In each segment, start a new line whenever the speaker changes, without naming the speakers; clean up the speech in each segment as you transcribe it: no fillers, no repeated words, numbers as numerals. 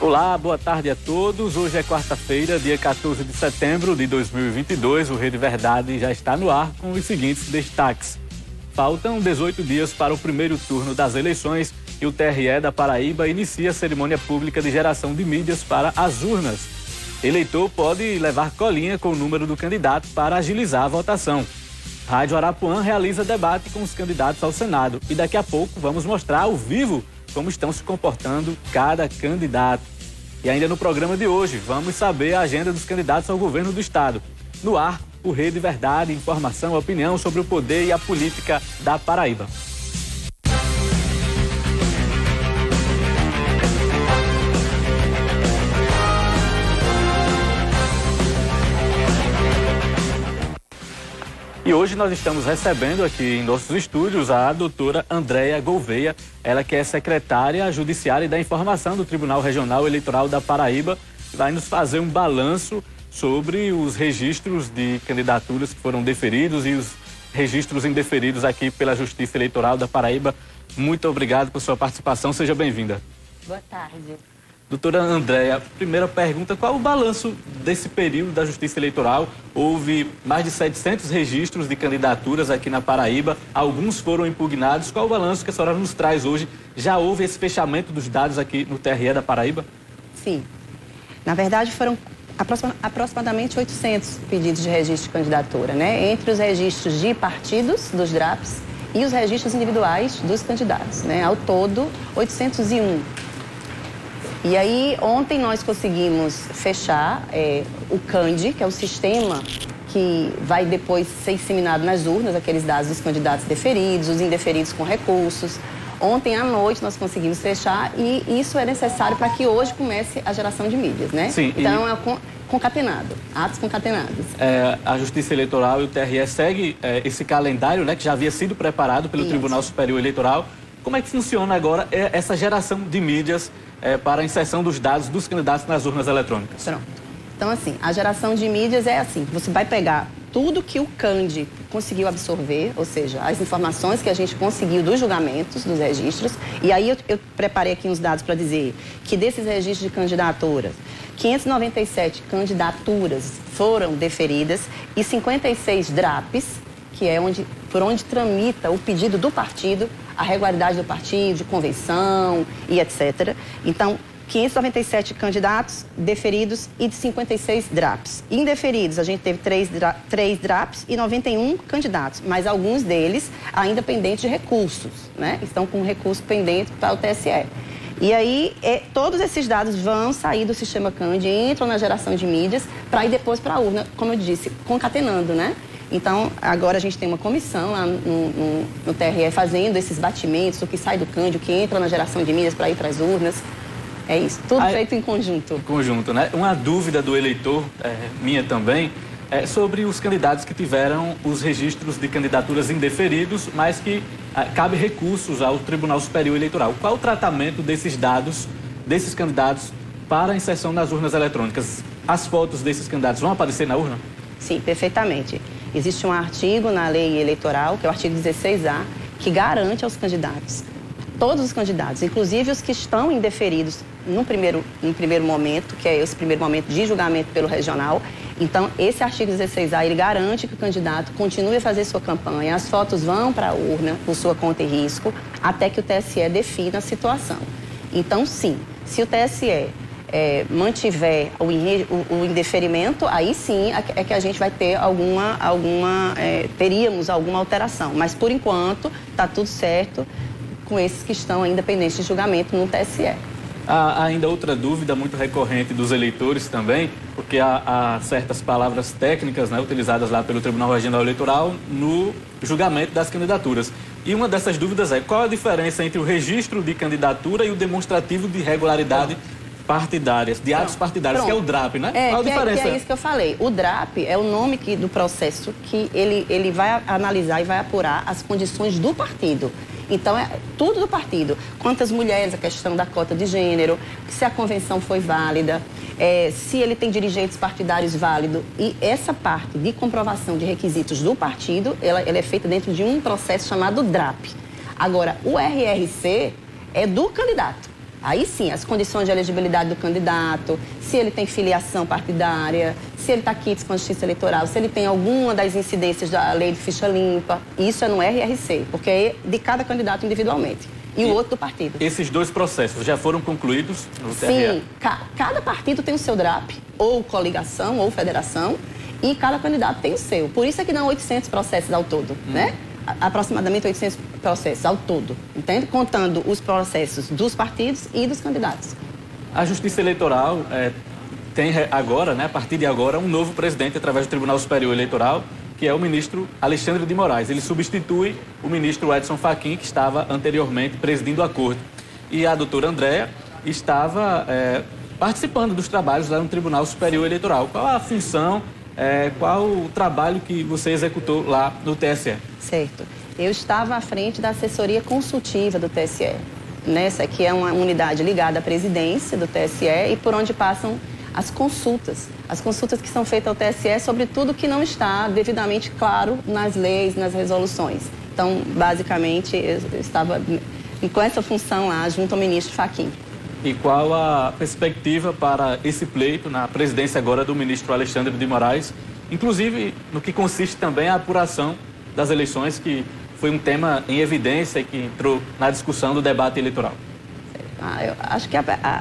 Olá, boa tarde a todos. Hoje é quarta-feira, dia 14 de setembro de 2022. O Rede Verdade já está no ar com os seguintes destaques. Faltam 18 dias para o primeiro turno das eleições e o TRE da Paraíba inicia a cerimônia pública de geração de mídias para as urnas. Eleitor pode levar colinha com o número do candidato para agilizar a votação. Rádio Arapuã realiza debate com os candidatos ao Senado e daqui a pouco vamos mostrar ao vivo como estão se comportando cada candidato. E ainda no programa de hoje, vamos saber a agenda dos candidatos ao governo do estado. No ar, o Rede Verdade, informação, opinião sobre o poder e a política da Paraíba. E hoje nós estamos recebendo aqui em nossos estúdios a doutora Andréia Gouveia, ela que é secretária judiciária da informação do Tribunal Regional Eleitoral da Paraíba, vai nos fazer um balanço sobre os registros de candidaturas que foram deferidos e os registros indeferidos aqui pela Justiça Eleitoral da Paraíba. Muito obrigado por sua participação, seja bem-vinda.
Boa tarde.
Doutora Andréia, primeira pergunta, qual o balanço desse período da Justiça Eleitoral? Houve mais de 700 registros de candidaturas aqui na Paraíba, alguns foram impugnados. Qual o balanço que a senhora nos traz hoje? Já houve esse fechamento dos dados aqui no TRE da Paraíba?
Sim. Na verdade, foram aproximadamente 800 pedidos de registro de candidatura, né? Entre os registros de partidos, dos DRAPs, e os registros individuais dos candidatos, né? Ao todo, 801. E aí, ontem nós conseguimos fechar o CANDE, que é o sistema que vai depois ser disseminado nas urnas, aqueles dados dos candidatos deferidos, os indeferidos com recursos. Ontem à noite nós conseguimos fechar e isso é necessário para que hoje comece a geração de mídias, né?
Sim,
então é concatenado, atos concatenados.
A Justiça Eleitoral e o TRE seguem esse calendário, né, que já havia sido preparado pelo Tribunal Superior Eleitoral. Como é que funciona agora essa geração de mídias para a inserção dos dados dos candidatos nas urnas eletrônicas?
Pronto. Então, assim, a geração de mídias é assim, você vai pegar tudo que o CANDE conseguiu absorver, ou seja, as informações que a gente conseguiu dos julgamentos, dos registros, e aí eu preparei aqui uns dados para dizer que desses registros de candidaturas, 597 candidaturas foram deferidas e 56 DRAPs, que é por onde tramita o pedido do partido, a regularidade do partido, de convenção e etc. Então, 597 candidatos deferidos e de 56 DRAPs. Indeferidos, a gente teve 3 DRAPs e 91 candidatos, mas alguns deles ainda pendentes de recursos, né? Estão com recurso pendente para o TSE. E aí, todos esses dados vão sair do sistema CANDE, entram na geração de mídias, para ir depois para a urna, como eu disse, concatenando, né? Então, agora a gente tem uma comissão lá no TRE fazendo esses batimentos, o que sai do CANDE, o que entra na geração de mídias para ir para as urnas. É isso, tudo feito em conjunto. Em
conjunto, né? Uma dúvida do eleitor, minha também, é sobre os candidatos que tiveram os registros de candidaturas indeferidos, mas que cabe recursos ao Tribunal Superior Eleitoral. Qual o tratamento desses dados, desses candidatos, para a inserção nas urnas eletrônicas? As fotos desses candidatos vão aparecer na urna?
Sim, perfeitamente. Existe um artigo na lei eleitoral, que é o artigo 16A, que garante aos candidatos, todos os candidatos, inclusive os que estão indeferidos no primeiro momento, que é esse primeiro momento de julgamento pelo regional. Então, esse artigo 16A, ele garante que o candidato continue a fazer sua campanha, as fotos vão para a urna por sua conta e risco, até que o TSE defina a situação. Então, sim, se o TSE mantiver o indeferimento, aí sim é que a gente vai ter teríamos alguma alteração. Mas, por enquanto, está tudo certo com esses que estão ainda pendentes de julgamento no TSE.
Há ainda outra dúvida muito recorrente dos eleitores também, porque há certas palavras técnicas, né, utilizadas lá pelo Tribunal Regional Eleitoral no julgamento das candidaturas. E uma dessas dúvidas é qual a diferença entre o registro de candidatura e o demonstrativo de regularidade partidárias, de atos partidários, que é o DRAP, né? Qual a diferença?
É isso que eu falei. O DRAP é o nome do processo que ele vai analisar e vai apurar as condições do partido. Então, é tudo do partido. Quantas mulheres, a questão da cota de gênero, se a convenção foi válida, se ele tem dirigentes partidários válidos. E essa parte de comprovação de requisitos do partido, ela é feita dentro de um processo chamado DRAP. Agora, o RRC é do candidato. Aí sim, as condições de elegibilidade do candidato, se ele tem filiação partidária, se ele está quites com a Justiça Eleitoral, se ele tem alguma das incidências da lei de ficha limpa. Isso é no RRC, porque é de cada candidato individualmente. E o outro do partido.
Esses 2 processos já foram concluídos no TRE?
Sim, cada partido tem o seu DRAP, ou coligação, ou federação, e cada candidato tem o seu. Por isso é que dão 800 processos ao todo, né? Aproximadamente 800 processos ao todo, entende? Contando os processos dos partidos e dos candidatos.
A Justiça Eleitoral tem agora, né, a partir de agora, um novo presidente através do Tribunal Superior Eleitoral, que é o ministro Alexandre de Moraes. Ele substitui o ministro Edson Fachin, que estava anteriormente presidindo a corte. E a doutora Andréa estava participando dos trabalhos lá no Tribunal Superior Eleitoral. Qual a função, qual o trabalho que você executou lá no TSE?
Certo. Eu estava à frente da assessoria consultiva do TSE. Nessa que é uma unidade ligada à presidência do TSE e por onde passam as consultas que são feitas ao TSE sobre tudo que não está devidamente claro nas leis, nas resoluções. Então, basicamente, eu estava com essa função lá junto ao ministro Fachin.
E qual a perspectiva para esse pleito na presidência agora do ministro Alexandre de Moraes, inclusive no que consiste também a apuração das eleições, que foi um tema em evidência e que entrou na discussão do debate eleitoral?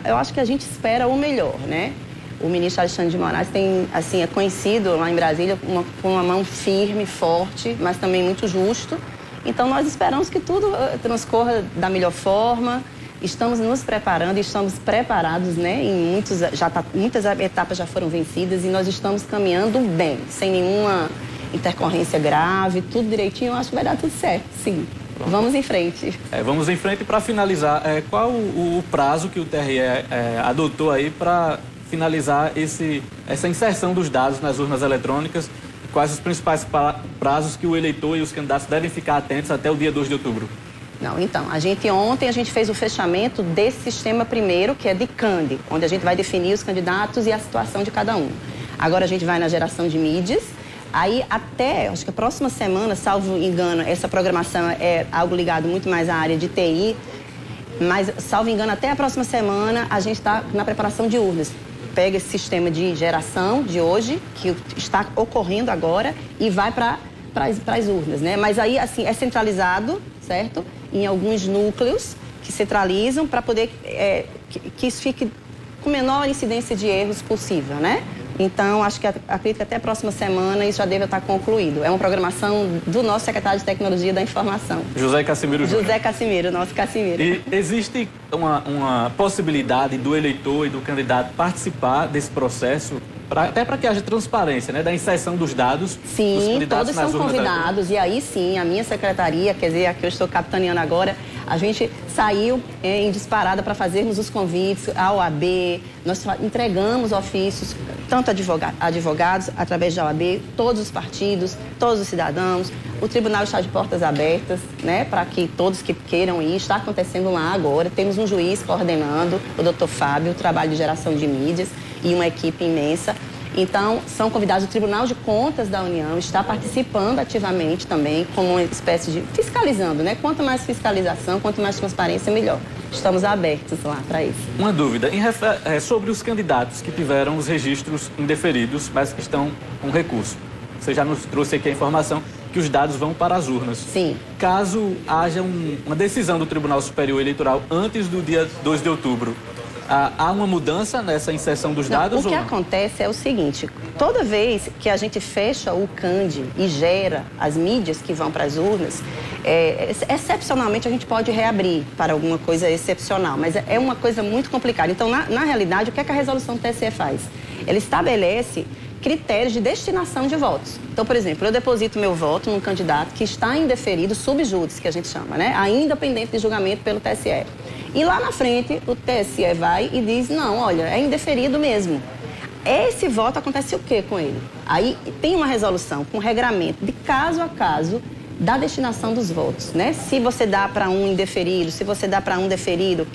Eu acho que a gente espera o melhor, né? O ministro Alexandre de Moraes é conhecido lá em Brasília com uma mão firme, forte, mas também muito justo. Então, nós esperamos que tudo transcorra da melhor forma. Estamos nos preparando, estamos preparados, né? Muitas etapas já foram vencidas e nós estamos caminhando bem, sem nenhuma intercorrência grave, tudo direitinho. Eu acho que vai dar tudo certo, sim. Pronto. Vamos em frente.
Vamos em frente. Para finalizar, qual o prazo que o TRE adotou aí para finalizar essa inserção dos dados nas urnas eletrônicas? Quais os principais prazos que o eleitor e os candidatos devem ficar atentos até o dia 2 de outubro?
Não, então, ontem a gente fez o fechamento desse sistema primeiro, que é de CANDE, onde a gente vai definir os candidatos e a situação de cada um. Agora a gente vai na geração de mídias. Aí acho que a próxima semana, salvo engano, essa programação é algo ligado muito mais à área de TI, mas, salvo engano, até a próxima semana a gente está na preparação de urnas. Pega esse sistema de geração de hoje, que está ocorrendo agora, e vai para as urnas, né? Mas aí, assim, é centralizado, certo? Em alguns núcleos que centralizam para poder que isso fique com menor incidência de erros possível, né? Então, acredito que até a próxima semana isso já deve estar concluído. É uma programação do nosso secretário de Tecnologia da Informação.
José Cassimiro Júnior.
José Cassimiro, nosso Cassimiro.
E existe uma possibilidade do eleitor e do candidato participar desse processo, até para que haja transparência, né, da inserção dos dados dos candidatos nas urnas? Sim, todos são convidados.
E aí sim, a minha secretaria, quer dizer, a que eu estou capitaneando agora, a gente saiu em disparada para fazermos os convites à OAB. Nós entregamos ofícios, tanto advogados, através da OAB, todos os partidos, todos os cidadãos. O tribunal está de portas abertas, né, para que todos que queiram ir. Está acontecendo lá agora. Temos um juiz coordenando, o doutor Fábio, o trabalho de geração de mídias e uma equipe imensa. Então, são convidados. O Tribunal de Contas da União está participando ativamente também, como uma espécie de fiscalizando, né? Quanto mais fiscalização, quanto mais transparência, melhor. Estamos abertos lá para isso.
Uma dúvida sobre os candidatos que tiveram os registros indeferidos, mas que estão com recurso. Você já nos trouxe aqui a informação que os dados vão para as urnas.
Sim.
Caso haja uma decisão do Tribunal Superior Eleitoral antes do dia 2 de outubro, há uma mudança nessa inserção dos dados?
O que acontece é o seguinte, toda vez que a gente fecha o CANDE e gera as mídias que vão para as urnas, excepcionalmente a gente pode reabrir para alguma coisa excepcional, mas é uma coisa muito complicada. Então, na realidade, o que a resolução do TSE faz? Ela estabelece critérios de destinação de votos. Então, por exemplo, eu deposito meu voto num candidato que está indeferido sub judice, que a gente chama, né? Ainda pendente de julgamento pelo TSE. E lá na frente, o TSE vai e diz, não, olha, é indeferido mesmo. Esse voto acontece o quê com ele? Aí tem uma resolução com regramento de caso a caso da destinação dos votos, né? Se você dá para um indeferido, se você dá para um deferido,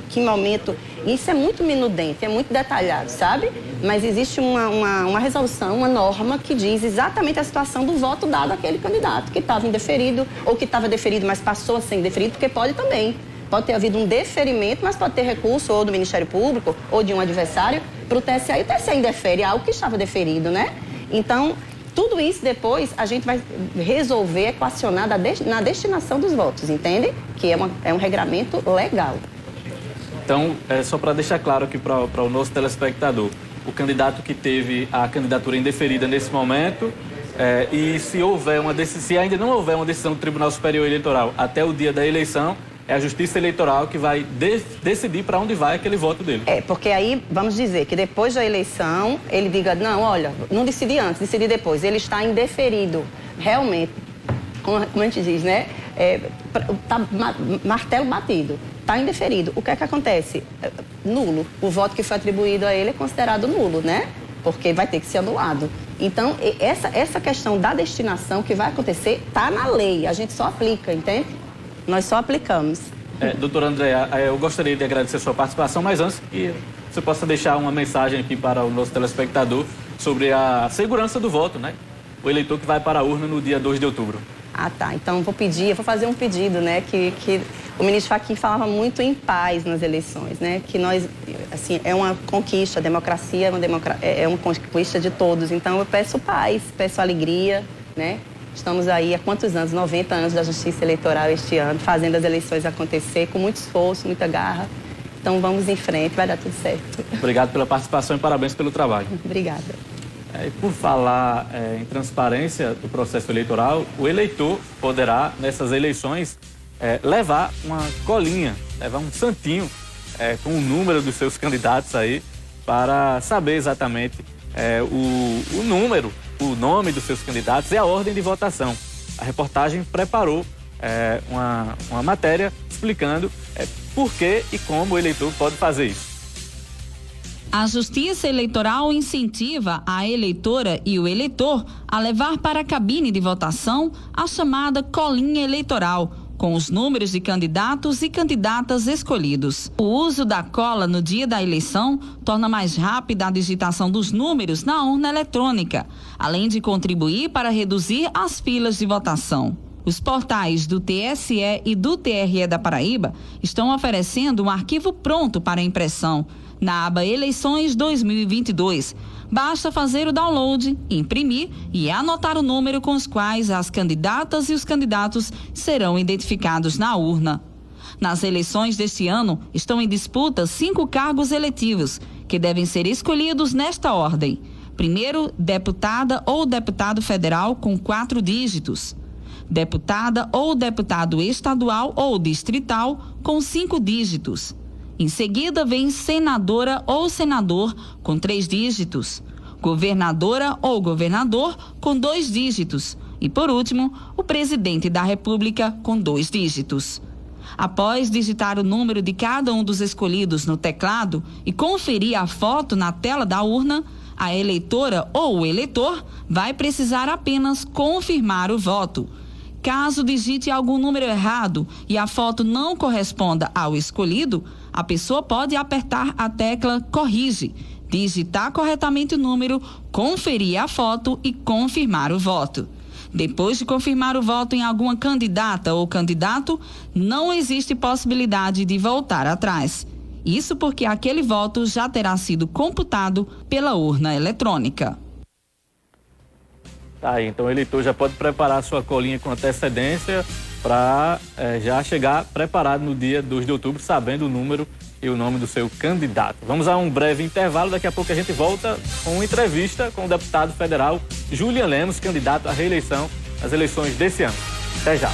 que momento... Isso é muito minudente, é muito detalhado, sabe? Mas existe uma resolução, uma norma que diz exatamente a situação do voto dado àquele candidato que estava indeferido ou que estava deferido, mas passou a ser indeferido, porque pode também. Pode ter havido um deferimento, mas pode ter recurso ou do Ministério Público ou de um adversário para o TSE. E o TSE indefere algo que estava deferido, né? Então, tudo isso depois a gente vai resolver, equacionar na destinação dos votos, entende? Que é um regramento legal.
Então, só para deixar claro aqui para o nosso telespectador, o candidato que teve a candidatura indeferida nesse momento, e se ainda não houver uma decisão do Tribunal Superior Eleitoral até o dia da eleição, é a Justiça Eleitoral que vai decidir para onde vai aquele voto dele.
Porque aí, vamos dizer que depois da eleição, ele diga, não, olha, não decidi antes, decidi depois. Ele está indeferido. Realmente, como a gente diz, né? Tá martelo batido. Está indeferido. O que é que acontece? Nulo. O voto que foi atribuído a ele é considerado nulo, né? Porque vai ter que ser anulado. Então, essa questão da destinação que vai acontecer está na lei. A gente só aplica, entende? Nós só aplicamos.
Doutora Andréa, eu gostaria de agradecer a sua participação, mas antes que você possa deixar uma mensagem aqui para o nosso telespectador sobre a segurança do voto, né? O eleitor que vai para a urna no dia 2 de outubro.
Tá. Então, vou fazer um pedido, né? Que o ministro Fachin falava muito em paz nas eleições, né? Que nós, assim, é uma conquista, a democracia é uma conquista de todos. Então, eu peço paz, peço alegria, né? Estamos aí há quantos anos? 90 anos da Justiça Eleitoral este ano, fazendo as eleições acontecer com muito esforço, muita garra. Então, vamos em frente, vai dar tudo certo.
Obrigado pela participação e parabéns pelo trabalho.
Obrigada.
E por falar em transparência do processo eleitoral, o eleitor poderá, nessas eleições, levar uma colinha, levar um santinho com o número dos seus candidatos aí, para saber exatamente o número, o nome dos seus candidatos e a ordem de votação. A reportagem preparou uma matéria explicando por que e como o eleitor pode fazer isso.
A Justiça Eleitoral incentiva a eleitora e o eleitor a levar para a cabine de votação a chamada colinha eleitoral, com os números de candidatos e candidatas escolhidos. O uso da cola no dia da eleição torna mais rápida a digitação dos números na urna eletrônica, além de contribuir para reduzir as filas de votação. Os portais do TSE e do TRE da Paraíba estão oferecendo um arquivo pronto para impressão na aba Eleições 2022. Basta fazer o download, imprimir e anotar o número com os quais as candidatas e os candidatos serão identificados na urna. Nas eleições deste ano, estão em disputa 5 cargos eletivos, que devem ser escolhidos nesta ordem. Primeiro, deputada ou deputado federal com 4 dígitos. Deputada ou deputado estadual ou distrital com 5 dígitos. Em seguida, vem senadora ou senador com 3 dígitos. Governadora ou governador com 2 dígitos. E, por último, o presidente da República com 2 dígitos. Após digitar o número de cada um dos escolhidos no teclado e conferir a foto na tela da urna, a eleitora ou o eleitor vai precisar apenas confirmar o voto. Caso digite algum número errado e a foto não corresponda ao escolhido, a pessoa pode apertar a tecla Corrige, digitar corretamente o número, conferir a foto e confirmar o voto. Depois de confirmar o voto em alguma candidata ou candidato, não existe possibilidade de voltar atrás. Isso porque aquele voto já terá sido computado pela urna eletrônica.
Tá, então o eleitor já pode preparar sua colinha com antecedência para já chegar preparado no dia 2 de outubro, sabendo o número e o nome do seu candidato. Vamos a um breve intervalo, daqui a pouco a gente volta com uma entrevista com o deputado federal Julian Lemos, candidato à reeleição nas eleições desse ano. Até já.